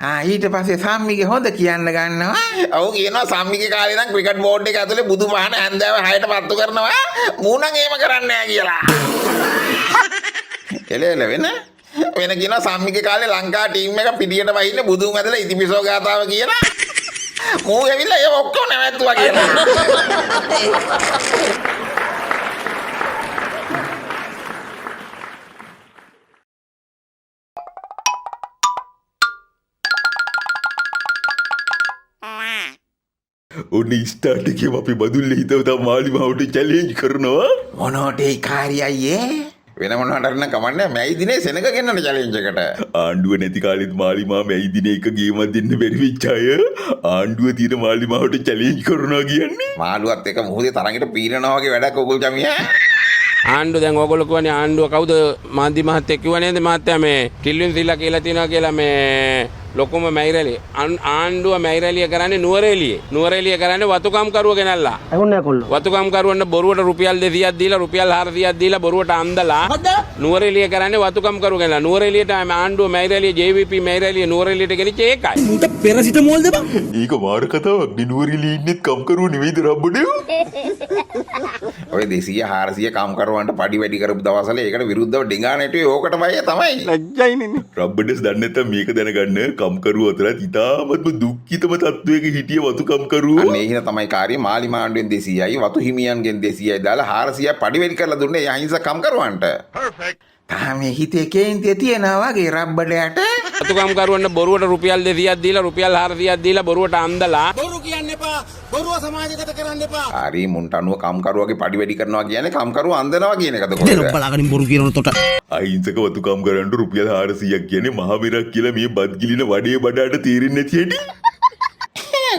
ඊට පස්සේ සම්මිගේ හොඳ කියන්න ගන්නවා. ඔව් කියනවා සම්මිගේ කාලේ නම් ක්‍රිකට් බෝඩ් එක ඇතුලේ බුදු පහන හැන්දෑව 6ට පත්තු කරනවා. මූ නම් එහෙම කරන්නේ නැහැ කියලා. එලෙල වෙන කියනවා සම්මිගේ කාලේ ලංකා ටීම් එක පිටියට වහින්න බුදුන් ඇදලා ඉතිපිසෝ ගාතාව කියලා. මූ ඇවිල්ලා ඒ ඔක්කොම නැවැත්තුවා කියලා. ඔන්න ස්ටාර්ට් එකේම අපි බදුල්ලේ හිතවතා මාලිමාවට චැලෙන්ජ් කරනවා. මොනෝට ඒ කාර්යයයේ වෙන මොනවට හරි නම් කමන්නේ මැයි දිනේ සෙනග ගෙන්නන චැලෙන්ජ් එකට. ආණ්ඩුව නැති කාලෙත් මාලිමා මැයි දිනේ එක ගේමක් දෙන්න බැරි වෙච්ච අය ආණ්ඩුව තියෙන මාලිමාවට චැලෙන්ජ් කරනවා කියන්නේ. මාළුවත් එක මොහොතේ තරඟට පීනනවා වගේ වැඩක් ඔගොල්ලෝ ජමියා. ආණ්ඩුව දැන් ඕගොල්ලෝ කියන්නේ ආණ්ඩුව කවුද මාධ්‍ය මහත්තයෙක් කිව්වා නේද මහත්තයා මේ කිල්වින් සිල්ලා කියලා තියෙනවා කියලා මේ ලොකුම මැයිරැලිය ආණ්ඩුව මැයිරැලිය කරන්නේ නුවරඑළිය කරන්නේ වතුකම් කරුව ගෙනල්ලා අහුන්නේ කොල්ලෝ වතුකම් කරුවන්ට බොරුවට රුපියල් 200ක් දීලා රුපියල් 400ක් දීලා බොරුවට අන්දලා නුවරඑළිය කරන්නේ වතුකම් කරුව ගෙනල්ලා නුවරඑළියට ආණ්ඩුව මැයිරැලිය JVP මැයිරැලිය නුවරඑළියට ගෙනිච්ච ඒකයි උන්ට පෙරසිටමෝල්ද බං ඒක මාර කතාවක් නේ නුවරඑළියේ ඉන්නෙත් කම්කරුවෝ නෙවෙයිද රබ්බඩේ ඔය 200 400 කම්කරුවන්ට පඩි වැඩි කරපු දවස්වල ඒකට විරුද්ධව ඩිඟානෙටුවේ ඕකට වගේ තමයි ලැජ්ජයිනේ රබ්බඩස් දන්නේ නැත්නම් මේක දැනගන්න කම්කරුවෝ අතරත් ඉතාමත්ම දුක්ඛිතම තත්වයක හිටිය වතුකම්කරුවෝ අන්න ඒ හින්දා තමයි කාර්යය මාලිමා ආණ්ඩුවෙන් 200යි වතු හිමියන්ගෙන් 200යි දාලා 400යි පඩි වැඩි කරලා දුන්නේ ඒ අහිංසක කම්කරුවන්ට. තාමේ හිතේ කේන්තිය තියනවා වගේ රබ්බඩයට. වතුකම් කරුවන්ට බොරුවට රුපියල් 200ක් දීලා රුපියල් 400ක් දීලා බොරුවට අන්දලා බොරු කියන්න එපා බොරුව සමාජගත කරන්න එපා හරි මුන්ට අනුව කම්කරුවගේ පඩි වැඩි කරනවා කියන්නේ කම්කරුව අන්දනවා කියන එකද කොහෙද? බලාගෙන බොරු කියනකොට අහිංසක වතුකම් කරන්න රුපියල් 400ක් කියන්නේ මහ මිරක් කියලා මේ බත් ගිලින වඩේ බඩට තීරෙන්නේ නැති හැටි.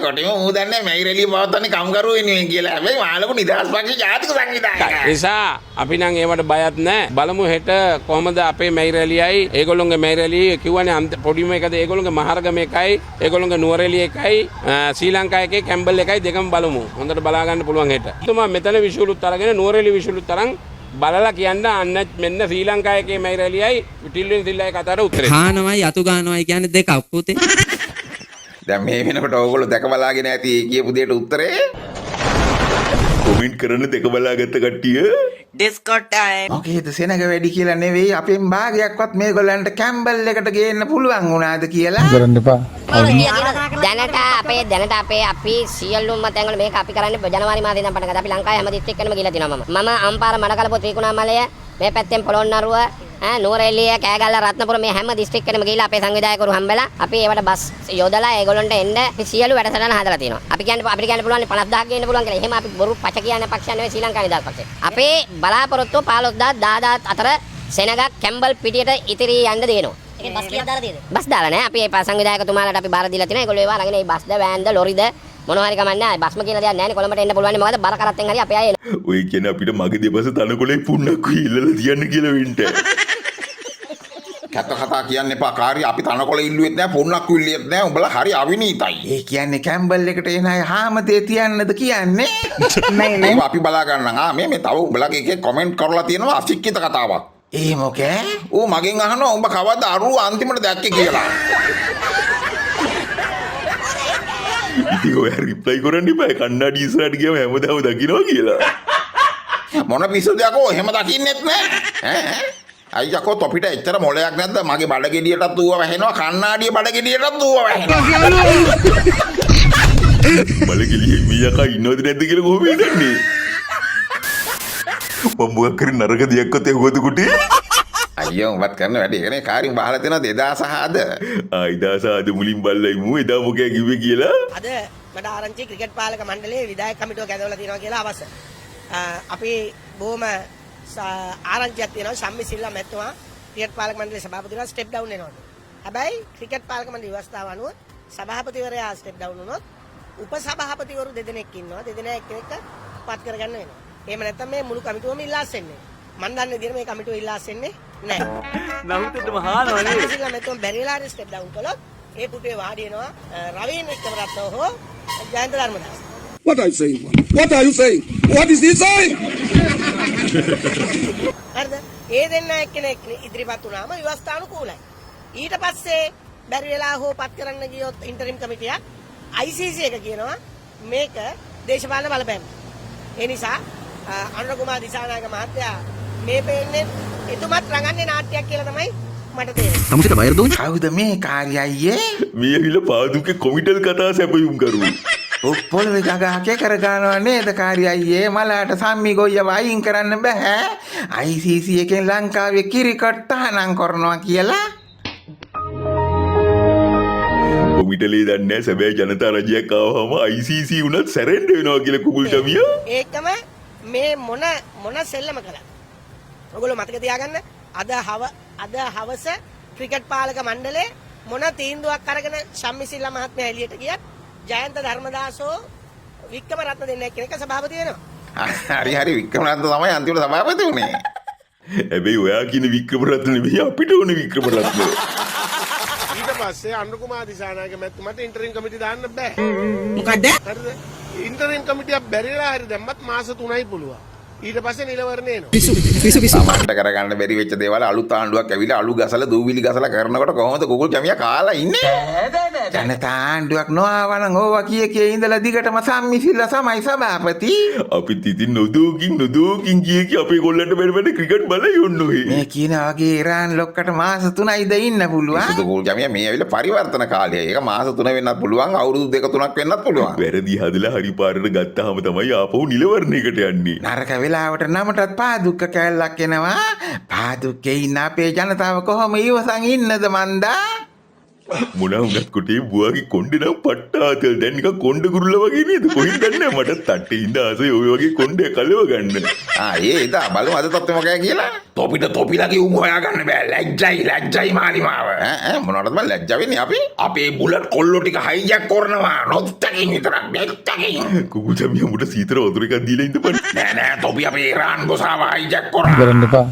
කොටිම මූ දන්නේ මැයිරැලිය පවත්වන්නේ කම්කරුවෝ වෙනුවෙන් කියලා. හැබැයි මාළකු නිදහස් පක්ෂේ ජාතික සංවිධායකයා. නිසා අපි නම් ඒවට බයත් නැහැ. බලමු හෙට කොහමද අපේ මැයිරැලියයි ඒගොල්ලෝගේ මැයිරැලිය කිව්වනේ පොඩිම එකද ඒගොල්ලෝගේ මහරගම එකයි ඒගොල්ලෝගේ නුවරඑළිය එකයි ශ්‍රී ලංකා එකේ කැම්බල් එකයි දෙකම බලමු. හොඳට බලා ගන්න පුළුවන් හෙට. තුමා මෙතන විෂුවලුත් අරගෙන නුවරඑළිය විෂුවලුත් අරන් බලලා කියන්න අන්න මෙන්න ශ්‍රී ලංකා එකේ මැයිරැලියයි ටිල්ලෙන් සිල්ලයි කතාවට උත්තරේ. හානමයි අතු ගන්නවයි කියන්නේ දෙකක් පුතේ දැන් මේ වෙනකොට ඕගොල්ලෝ දැක බලාගෙන ඇති ඒ කියපු දෙයට උත්තරේ කොමෙන්ට් කරන්න දෙක බලාගත්ත කට්ටිය ඩිස්කෝඩ් ටයිම් මොකේද සෙනග වැඩි කියලා නෙවෙයි අපෙන් භාගයක්වත් මේගොල්ලන්ට කැම්බල් එකට ගේන්න පුළුවන් වුණාද කියලා. කරන්න එපා. දැනට අපි සියලුම තැන්වල මේක අපි කරන්නේ ජනවාරි මාසේ ඉඳන් පටන් ගත්තා. අපි ලංකාවේ හැම දිස්ත්‍රික්කෙම ගිහලා තිනවා මම අම්පාර මඩකලපුව ත්‍රිකුණාමලය මේ පැත්තෙන් පොළොන්නරුව නුවරඑළිය කෑගල්ල රත්නපුර මේ හැම දිස්ත්‍රික්කෙම ගිහලා අපේ සංවිධායකවරු හම්බෙලා අපි ඒවට බස් යොදලා ඒගොල්ලන්ට එන්න සියලු වැඩසටහන හදලා තිනවා. අපිට කියන්න පුළුවන් 50000ක් ගේන්න පුළුවන් කියලා. එහෙම අපි බොරු පච කියන්නේ පක්ෂ නෙවෙයි ශ්‍රී ලංකා නිදහස් පක්ෂය. අපේ බලාපොරොත්තුව 15000 10000 අතර සෙනගක් කැම්බල් පිටියට ඉතිරි යන්න දෙනවා. ඒක බස් කීයක් දාලා තියෙද? බස් දාලා නැහැ. අපි ඒ සංවිධායකතුමාලාට අපි බාර දීලා තිනවා. ඒගොල්ලෝ ඒවා අරගෙන මේ බස්ද වෑන්ද ලොරිද මොනවා හරි කමන්නේ නැහැ. බස්ම කියලා දෙයක් නැහැ නේ. කොළඹට එන්න පුළුවන්. මොකද බර කරත්තෙන් හරි අපේ අය ඔය කියන්නේ අපිට මගේ දෙපස තනකොළේ පුන්නක් ඉල්ලලා තියන්න කියලා වෙන්න. කැත කතා කියන්න එපා කාර්යය අපි තනකොළ ඉල්ලුවෙත් නැහැ පොන්නක් ඉල්ලුවෙත් නැහැ උඹලා හරි අවිනීතයි. ඒ කියන්නේ කැම්බල් එකට එන අය හාමතේ තියන්නද කියන්නේ? ඒක අපි බලා ගන්නම්. මේ තව උඹලගේ එකේ කමෙන්ට් කරලා තියෙනවා අශික්ෂිත කතාවක්. ඒ මොකේ? ඌ මගෙන් අහනවා උඹ කවද්ද අරුව අන්තිමට දැක්කේ කියලා. ඉතින් ඔය රිප්ලයි කරන්න එපා කන්නාඩි ඉස්සරහට ගියාම හැමදාම දකින්නවා කියලා. මොන පිස්සුද යකෝ එහෙම දකින්නෙත් නැහැ. අයියකෝ තොපිට එච්චර මොලයක් නැද්ද මගේ බඩගෙඩියටත් ඌව වැහෙනවා කන්නාඩිය බඩගෙඩියටත් ඌව වැහෙනවා. බඩගෙඩියේ මීයකා ඉන්නවද නැද්ද කියලා කොහොමද දන්නේ? මම මොකක් කරේ නරක දෙයක්වත් එහුවද කුටි? අයියෝ උඹත් කරන වැඩේ ඒකනේ කාරින් බහලා තියෙනවා 2006ද? 2006ද මුලින් බල්ලයි මූ එදා මොකෑ කිව්වේ කියලා? අද මට ආරංචි ක්‍රිකට් පාලක මණ්ඩලයේ විධායක කමිටුව ගැදවලා තියෙනවා කියලා අවස. අපි බොහොම ආරංචියක් තියෙනවා සම්මි සිල්ලා මැතිතුමා ක්‍රිකට් පාලක මණ්ඩලයේ සභාපතිවරයා ස්ටෙප් ඩවුන් වෙනවා. හැබැයි ක්‍රිකට් පාලක මණ්ඩල ව්‍යවස්ථාව අනුව සභාපතිවරයා ස්ටෙප් ඩවුන් වුණොත් උපසභාපතිවරු දෙදෙනෙක් ඉන්නවා. දෙදෙනා එක්කෙනෙක් පත් කරගන්න වෙනවා. එහෙම නැත්නම් මේ මුළු කමිටුවම ඉල්ලාස් වෙන්නේ. මන් දන්නේ විදිහට මේ කමිටුව ඉල්ලාස් වෙන්නේ නැහැ. නහුතටම හානවනේ. සිල්ලා මැතිතුමා බැරිලාට ස්ටෙප් ඩවුන් කළොත් ඒ පුටුවේ වාඩි වෙනවා රවීන් වික්‍රමරත්න හෝ Jayantha Dharmadasa. What are you saying? What are you saying? What is he saying? හරිද? ඒ දෙන්න එක්කෙනෙක් ඉදිරිපත් වුණාම ව්‍යවස්ථානුකූලයි. ඊට පස්සේ බැරි වෙලා හෝ පත් කරන්න ගියොත් ඉන්ටරිම් කමිටියක් ICC එක කියනවා මේක දේශපාලන බලපෑම. ඒ නිසා අනුර කුමාර දිසානායක මහත්තයා මේ පේන්නේ එතුමත් රඟන්නේ නාට්‍යයක් කියලා තමයි මට තේරෙන්නේ. තමුසේට බයර දුන්නේ? කවුද මේ කාර්ය අයියේ? මේ ඇවිල්ලා පාදුකේ කොමිටල් කතා සැපයුම් කරුවා. පොල්වේ ගගහකේ කරගන්නවා නේද කාර්ය අයියේ? මලාට සම්මි ගොයියව අයින් කරන්න බෑ. ICC එකෙන් ලංකාවේ කිරිකට් තහනම් කරනවා කියලා. කොමිටලේ දන්නේ සැබෑ ජනතා රජයක් ආවම ICC උනත් සැරෙන්ඩ් වෙනවා කියලා කුකුල් චමියා. ඒකම මේ මොන සෙල්ලම කළා. ඔයගොල්ලෝ මතක තියාගන්න අද හවස ක්‍රිකට් පාලක මණ්ඩලයේ මොන තීන්දුවක් අරගෙන ශම්මිසිල්ලා මහත්මයා එළියට ගියත් ජයන්ත ධර්මදාසෝ වික්‍රම රත්න දෙන්න එක්කෙනෙක් සභාපති වෙනවා. හරි වික්‍රමරත්න තමයි අන්තිමට සභාපති වුණේ. හැබැයි ඔයා කියන වික්‍රමරත්න නෙවෙයි අපිට ඕනේ වික්‍රමරත්න. ඊට පස්සේ අනුර කුමාර දිසානායක මැතිතුමාට ඉන්ටරිම් කමිටි දාන්න බෑ. මොකද්ද? හරිද? ඉන්ටරිම් කමිටියක් බැරි වෙලා හරි දැම්මත් මාස 3යි පුළුවන්. ඊට පස්සේ නිලවරණ එනවා. පිසු සමහරට කරගන්න බැරි වෙච්ච දේවල් අලුත් ආණ්ඩුවක් ඇවිල්ලා අලු ගසලා දූවිලි ගසලා කරනකොට කොහොමද කුකුල් චමියා කාලා ඉන්නේ? ජනතා ආණ්ඩුවක් නොආවනම් ඕවා කිය ඉඳලා දිගටම සම්මිසිල්ලා සමයි සභාපති. අපිත් ඉතින් නොදෝකින් කිය අපේ ගොල්ලන්ට බැරි ක්‍රිකට් බලයි ඔන්න ඔය. මේ කියන වගේ ඉරාන් ලොක්කට මාස 3යිද ඉන්න පුළුවන්. කුකුල් චමියා මේ ඇවිල්ලා පරිවර්තන කාලය. ඒක මාස 3 වෙන්නත් පුළුවන්, අවුරුදු 2-3ක් වෙන්නත් පුළුවන්. වැරදි හදලා හරි පාරට ගත්තාම තමයි ආපහු නිලවරණයකට යන්නේ. නරක වෙලාවට නමටත් පාදුක්ක කැල්ලක් එනවා. පාදුක්කේ ඉන්න අපේ ජනතාව කොහොම ඉවසන් ඉන්නද මන්දා? මොනා වුණත් කොටේ බුවාගේ කොණ්ඩේ නම් පට්ටාතල් දැන් නිකන් කොණ්ඩ කුරුල්ල වගේ නේද? කොහෙන්ද දන්නේ මට තට්ටේ ඉඳ ආසේ ඔය වගේ කොණ්ඩේ කලව ගන්න. ඒ ඉතින් බලමු අද තත්ත්වය මොකක්ද කියලා. තොපිලගේ උඹ හොයාගන්න බෑ. ලැජ්ජයි මාලිමාව. මොනවටද මම ලැජ්ජා වෙන්නේ අපි? අපේ බුලට් කොල්ලෝ ටික හයිජැක් කරනවා. නොත්තකින් විතරක් දෙත්තකින්. කුකුල් චමියා මුට සීතල වතුර එකක් දීලා ඉඳපන්. නෑ තොපි අපේ ඉරාන් ගොසාව හයිජැක් කරා.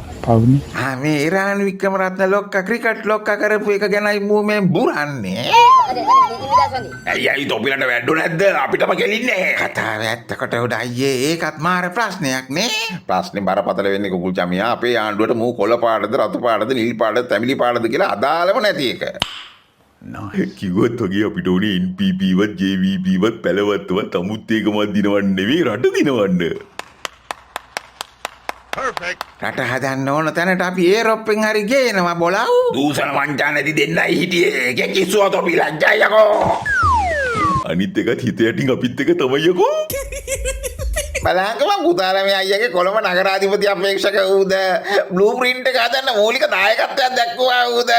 මේ ඉරාන් වික්‍රමරත්න ලොක්ක ක්‍රිකට් ලොක්ක කරපු එක ගැනයි මූ මේ බුරන්නේ. ඇයි තොපිලට වැඩ්ඩු නැද්ද? අපිටම කෙලින්නේ. කතාව ඇත්තකට උඩ අයියේ ඒකත් මාර ප්‍රශ්නයක් නේ. ප්‍රශ්නේ බරපතල වෙන්නේ කුකුල් චමියා අපේ ආණ්ඩුවට මූ කොළ පාටද රතු පාටද නිල් පාටද තැඹිලි පාටද කියලා අදාළම නැති එක. කිව්වත් වගේ අපිට ඕනේ NPP වත් JVP වත් පැලවත්වත් අමුත් ඒකමත් දිනවන්න නෙවෙයි රට දිනවන්න. රට හදන්න ඕන තැනට අපි ඒරොප්පෙන් හරි ගේනවා බොලව්. දූෂණ වංචා නැති දෙන්නයි හිටියේ. ඒකේ කිස්සුව තොපි ලැජ්ජයි යකෝ. අනිත් එකත් හිත යටින් අපිත් එක තමයි යකෝ. බලංකම පුතාලමේ අයියගේ කොළඹ නගරාධිපති අපේක්ෂක වූද බ්ලූ ප්‍රින්ට් එක හදන්න මූලික දායකත්වයක් දැක්වුවා වූද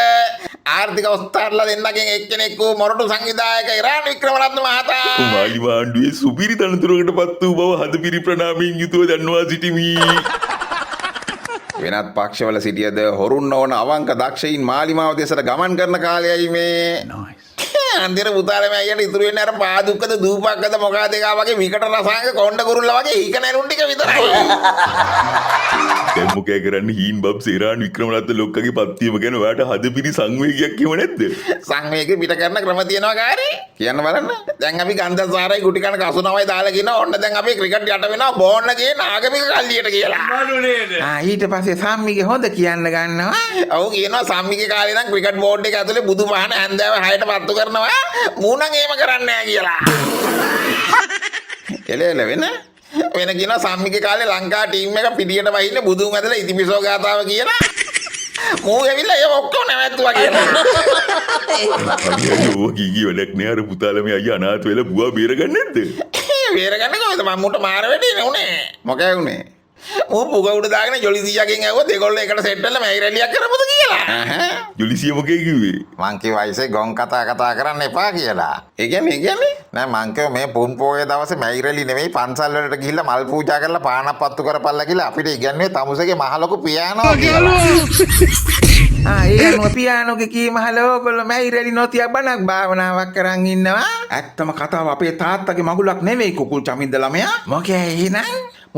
ආර්ථික ඔස්තාරලා දෙන්නගෙන් එක්කෙනෙක් වූ මොරටු සංවිධායක ඉරාන් වික්‍රමරත්න මහතා මාලිම ආණ්ඩුවේ සුපිරි තනතුරකට පත් වූ බව හදපිරි ප්‍රණාමයෙන් යුතුව දන්වා සිටිමි. වෙනත් පක්ෂවල සිටියද හොරුන් නොවන අවංක දක්ෂයින් මාලිමාව දෙසට ගමන් කරන කාලයයි මේ. අන්තිර පුතාලමේ අයියට ඉතුරු වෙන්නේ අර පාදුක්කද දූපක්කද මොකද එකා වගේ විකට රසායනික කොණ්ඩ කුරුල්ලා වගේ ඊක නැරුන් ටික විතරයි. දැන් මොකෑ කරන්නේ හීන් බබ්ස් ඉරාන් වික්‍රමරත්න ලොක්කගේ පත්වීම ගැන ඔයාට හදපිරි සංවේගයක් කියව නැද්ද? සංවේග පිට කරන ක්‍රම තියෙනවා කාරි. කියන්න බලන්න. දැන් අපි ගන්ධසාරයි ගුටි කන කසුනමයි දාලා කියනවා ඔන්න දැන් අපි ක්‍රිකට් යට වෙනවා බෝන්න ගියේ නාගමික කල්ලියට කියලා. ඊට පස්සේ සම්මිගේ හොඳ කියන්න ගන්නවා. ඔව් කියනවා සම්මිගේ කාලේ නම් ක්‍රිකට් බෝඩ් එක ඇතුලේ බුදු පහන හැන්දෑව 6ට පත්තු කරනවා. මූණන් එහෙම කරන්නේ නැහැ කියලා. එලෙල වෙන කියනවා සම්මිගේ කාලේ ලංකා ටීම් එක පිටියට වහින්න බුදුන් ඇදලා ඉතිපිසෝ ගාතාව කියලා. මූ ඇවිල්ලා ඒක ඔක්කොම නැවැත්තුවා කියලා. අයියෝ ගිගි වැඩක් නෑ අර පුතාලමේ අයියා අනාථ වෙලා බුවා බේරගන්නේ නැද්ද? බේරගන්නේ කොහෙද මම මුට මාර වෙන්නේ නුනේ. මොකෑ උනේ? මූ පුග උඩ දාගෙන ජොලිසියාගෙන් ඇහුවා දෙගොල්ලෝ එකට සෙට් වෙලා මැයි රැලියක් කරමුද කියලා. ජොලිසිය මොකේ කිව්වේ? මං කිව්වා ඉසේ ගොන් කතා කරන්න එපා කියලා. ඒ කියන්නේ නෑ මං කිව්වා මේ පුන් පොයේ දවසේ මැයි රැලි නෙමෙයි පන්සල් වලට ගිහිල්ලා මල් පූජා කරලා පානක් පත්තු කරපල්ලා කියලා අපිට ඉගන්නේ තමුසේගේ මහ ලොකු පියානෝ කියලා. ඒ අනුව පියානෝගේ කීමහල ඕගොල්ලෝ මැයි රැලි නොතිය බණක් භාවනාවක් කරන් ඉන්නවා. ඇත්තම කතාව අපේ තාත්තගේ මගුලක් නෙවෙයි කුකුල් චමින්ද ළමයා. මොකෑ එහෙනම්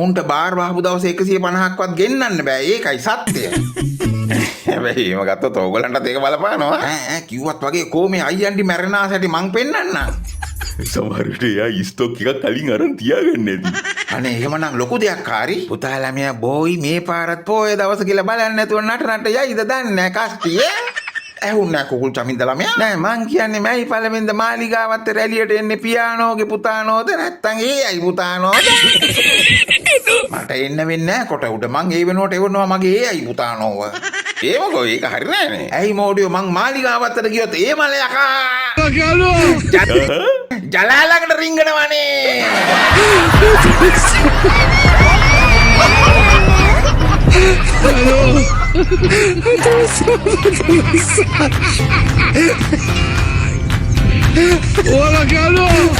උන්ට බාර් වහපු දවසේ 150ක්වත් ගෙන්නන්න බෑ. ඒකයි සත්‍යය. හැබැයි එහෙම ගත්තොත් ඕගොල්ලන්ටත් ඒක බලපානවා. කිව්වත් වගේ කොහොමේ අයියන්ටි මැරෙනා සැටි මං පෙන්නන්නම්. සමහර විට එයා ස්ටොක් එකක් කලින් අරන් තියාගන්න ඇති. අනේ එහෙමනම් ලොකු දෙයක් කාරි. පුතාලා මෙයා බෝයි මේ පාරත් පොයේ දවස කියලා බලන්න නැතුව නටනට යයිද දන්නේ නැහැ කස්ටිය. ඇහුන්නේ නැහැ කුකුල් චමින්ද ළමයා. නෑ මං කියන්නේ මැයි පළවෙනිද මාලිගාවත් රැලියට එන්නේ පියානෝගේ පුතානෝද නැත්තම් ඒ අයි පුතානෝද? මට එන්න වෙන්නේ නැහැ කොට උඩ. මං ඒ වෙනුවට එවනවා මගේ ඒ අයි පුතානෝව. ඒමකෝ ඒක හරි නෑනේ. ඇයි මෝඩියෝ මං මාලිගාවත්තට ගියොත් ඒ මල යකා ජලා ළඟට රිංගනවනේ. Hola, Carlos.